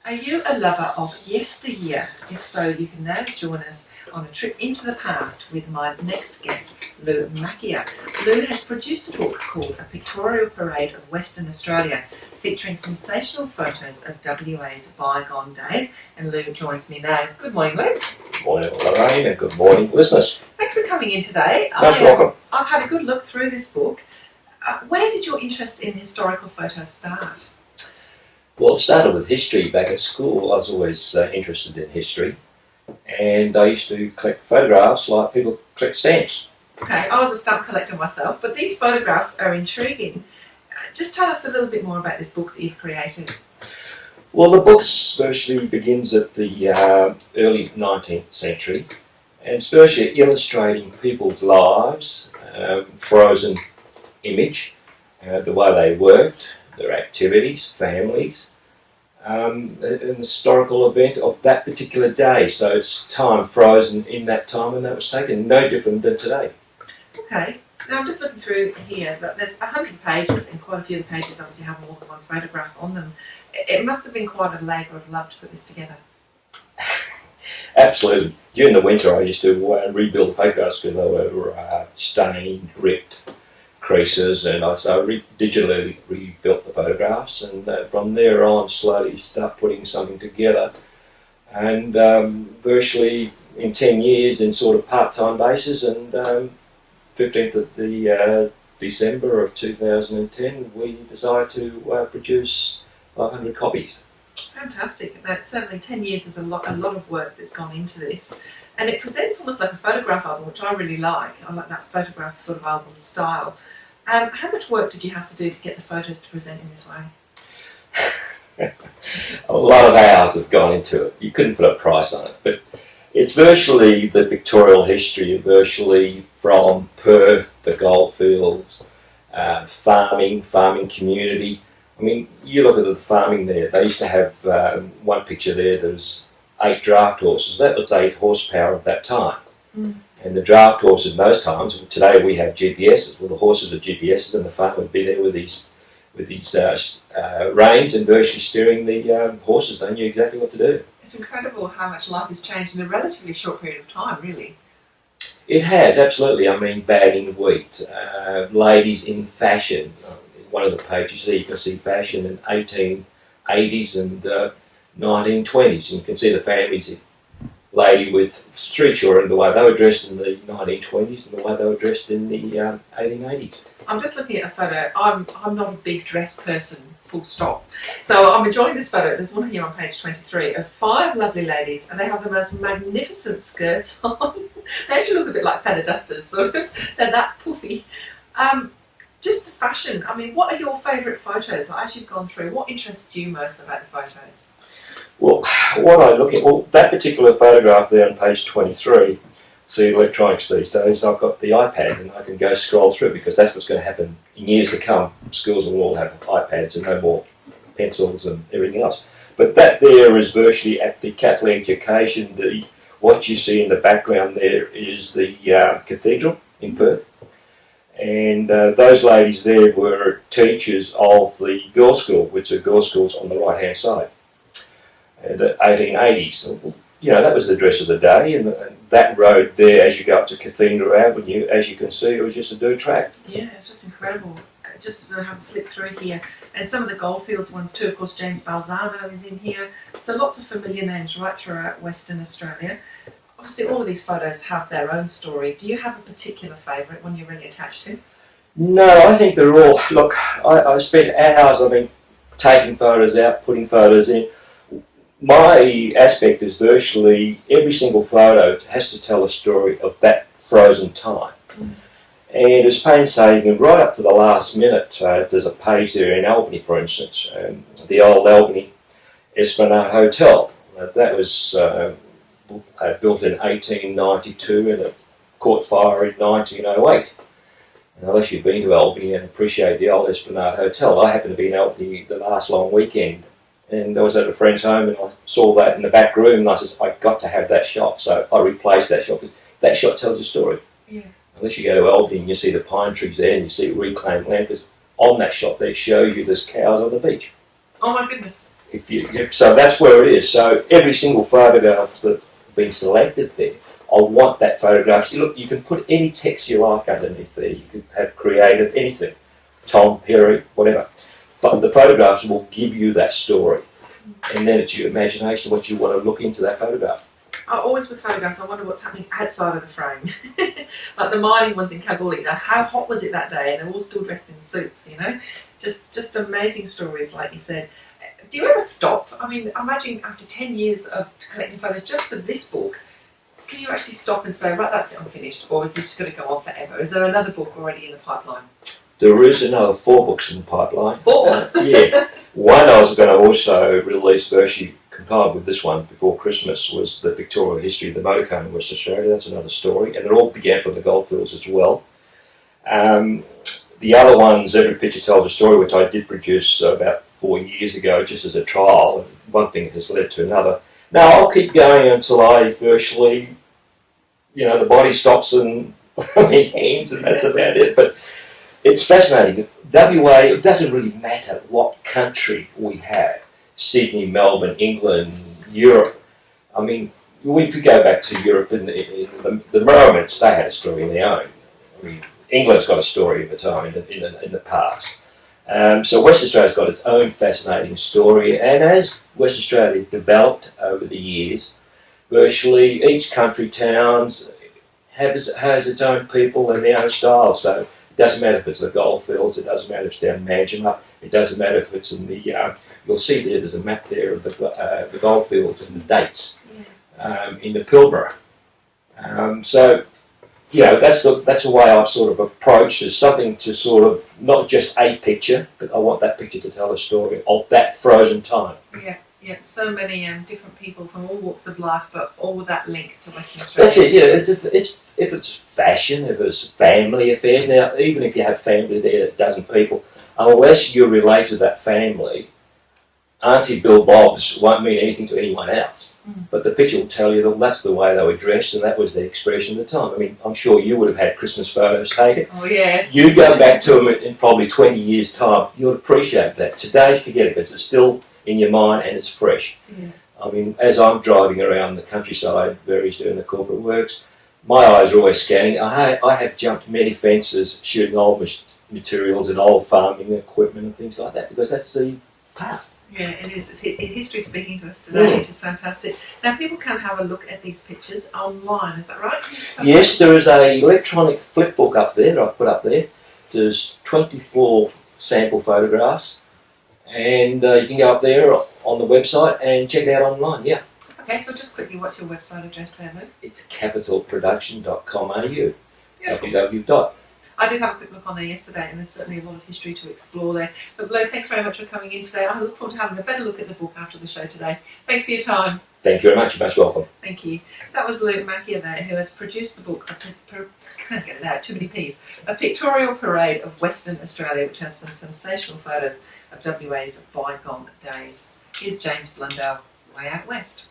Are you a lover of yesteryear? If so, you can now join us on a trip into the past with my next guest, Lou Macchia. Lou has produced a book called A Pictorial Parade of Western Australia, featuring sensational photos of WA's bygone days. And Lou joins me now. Good morning, Lou. Good morning, Lorraine, and good morning, listeners. Thanks for coming in today. Most welcome. I've had a good look through this book. Where did your interest in historical photos start? Well, it started with history back at school. I was always interested in history, and I used to collect photographs like people collect stamps. Okay, I was a stamp collector myself, but these photographs are intriguing. Just tell us a little bit more about this book that you've created. Well, the book virtually begins at the early 19th century, and it's virtually illustrating people's lives, frozen image, the way they worked, their activities, families, an historical event of that particular day. So it's time frozen in that time when that was taken, no different than today. Okay, now I'm just looking through here that there's 100 pages, and quite a few of the pages obviously have more than one photograph on them. It must have been quite a labour of love to put this together. Absolutely. During the winter I used to rebuild photographs because they were stained, ripped, creases, and so I digitally rebuilt the photographs, and from there on slowly start putting something together, and virtually in 10 years in sort of part-time basis, and 15th of the December of 2010 we decided to produce 500 copies. Fantastic. That's certainly 10 years is a lot of work that's gone into this, and it presents almost like a photograph album, which I really like. I like that photograph sort of album style. How much work did you have to do to get the photos to present in this way? A lot of hours have gone into it. You couldn't put a price on it, but it's virtually the pictorial history, virtually from Perth, the goldfields, farming community. I mean, you look at the farming there. They used to have one picture there. There was 8 draft horses. That was 8 horsepower at that time. Mm. And the draft horses in those times. Today we have GPSs. Well, the horses are GPSs, and the farmer would be there with these reins and virtually steering the horses. They knew exactly what to do. It's incredible how much life has changed in a relatively short period of time, really. It has, absolutely. I mean, bagging wheat, ladies in fashion. One of the pages there you can see fashion in 1880s and 1920s, and you can see the families. Lady with 3 children, the way they were dressed in the 1920s and the way they were dressed in the 1880s. I'm just looking at a photo. I'm not a big dress person, full stop. So I'm enjoying this photo. There's one here on page 23 of 5 lovely ladies, and they have the most magnificent skirts on. They actually look a bit like feather dusters, so they're that puffy. Just the fashion. I mean, what are your favourite photos? As you've gone through, what interests you most about the photos? Well, what I look at, that particular photograph there on page 23, see electronics these days, I've got the iPad and I can go scroll through, because that's what's going to happen in years to come. Schools will all have iPads and no more pencils and everything else. But that there is virtually at the Catholic education. What you see in the background there is the cathedral in Perth. And those ladies there were teachers of the girls' school, which are girls' schools on the right-hand side. In the 1880s, you know, that was the dress of the day, and that road there, as you go up to Cathedral Avenue, as you can see, it was just a dirt track. Yeah, it's just incredible. Just to have a flick through here, and some of the goldfields ones too. Of course, James Balzano is in here, so lots of familiar names right throughout Western Australia. Obviously, all of these photos have their own story. Do you have a particular favourite one you're really attached to? No, I think they're all. Look, I spent hours. I've been taking photos out, putting photos in. My aspect is virtually every single photo has to tell a story of that frozen time. Mm. And it's painstaking, right up to the last minute. There's a page there in Albany, for instance, the old Albany Esplanade Hotel. That was built in 1892 and it caught fire in 1908. And unless you've been to Albany and appreciate the old Esplanade Hotel, I happened to be in Albany the last long weekend. And I was at a friend's home and I saw that in the back room and I said, I've got to have that shot. So I replaced that shot because that shot tells a story. Yeah. Unless you go to Albany and you see the pine trees there and you see reclaimed land, because on that shot they show you there's cows on the beach. Oh my goodness. So that's where it is. So every single photograph that's been selected there, I want that photograph. Look, you can put any text you like underneath there. You could have creative, anything, Tom, Perry, whatever. But the photographs will give you that story. And then it's your imagination, what you want to look into that photograph. Always with photographs, I wonder what's happening outside of the frame. Like the mining ones in Kalgoorlie, how hot was it that day? And they're all still dressed in suits, Just amazing stories, like you said. Do you ever stop? I mean, imagine after 10 years of collecting photos just for this book, can you actually stop and say, right, that's it, I'm finished? Or is this going to go on forever? Is there another book already in the pipeline? There is another 4 books in the pipeline. 4? Yeah. One I was going to also release, virtually compiled with this one before Christmas, was the Victorian history of the motorcar in Western Australia. That's another story. And it all began from the goldfields as well. The other one's Every Picture Tells a Story, which I did produce about 4 years ago, just as a trial. One thing has led to another. Now, I'll keep going until I virtually, the body stops and hands, and that's about it. But it's fascinating. WA, it doesn't really matter what country we have. Sydney, Melbourne, England, Europe. I mean, if you go back to Europe in the Romans, they had a story of their own. I mean, England's got a story of its own in the past. So West Australia's got its own fascinating story, and as West Australia developed over the years, virtually each country, towns, has its own people and their own style. So it doesn't matter if it's the goldfields, it doesn't matter if it's down Macchia, it doesn't matter if it's in the, you'll see there's a map there of the goldfields and the dates in the Pilbara. So that's the way I've sort of approached it, something to sort of, not just a picture, but I want that picture to tell a story of that frozen time. Yeah, so many different people from all walks of life, but all with that link to Western Australia. That's it, if it's fashion, if it's family affairs. Now, even if you have family there, a dozen people, unless you're related to that family, Auntie Bill Bob's won't mean anything to anyone else. But the picture will tell you that that's the way they were dressed and that was their expression at the time. I mean, I'm sure you would have had Christmas photos taken. Oh, yes. You go back to them in probably 20 years' time, you'll appreciate that. Today, forget it, because it's still in your mind and it's fresh. Yeah. I mean, as I'm driving around the countryside, various doing the corporate works, my eyes are always scanning. I have jumped many fences shooting old materials and old farming equipment and things like that, because that's the past. Yeah, it is. It's history speaking to us today, which is fantastic. Now, people can have a look at these pictures online, is that right? Yes, there is an electronic flip book up there that I've put up there. There's 24 sample photographs, and you can go up there on the website and check it out online, yeah. Okay, so just quickly, what's your website address there, Lou? It's capitalproduction.com.au. Beautiful. I did have a quick look on there yesterday, and there's certainly a lot of history to explore there. But Lou, thanks very much for coming in today. I look forward to having a better look at the book after the show today. Thanks for your time. Thank you very much. You're most welcome. Thank you. That was Lou Macchia there, who has produced the book, can't get it out, too many P's, A Pictorial Parade of Western Australia, which has some sensational photos of WA's bygone days. Here's James Blundell, way out west.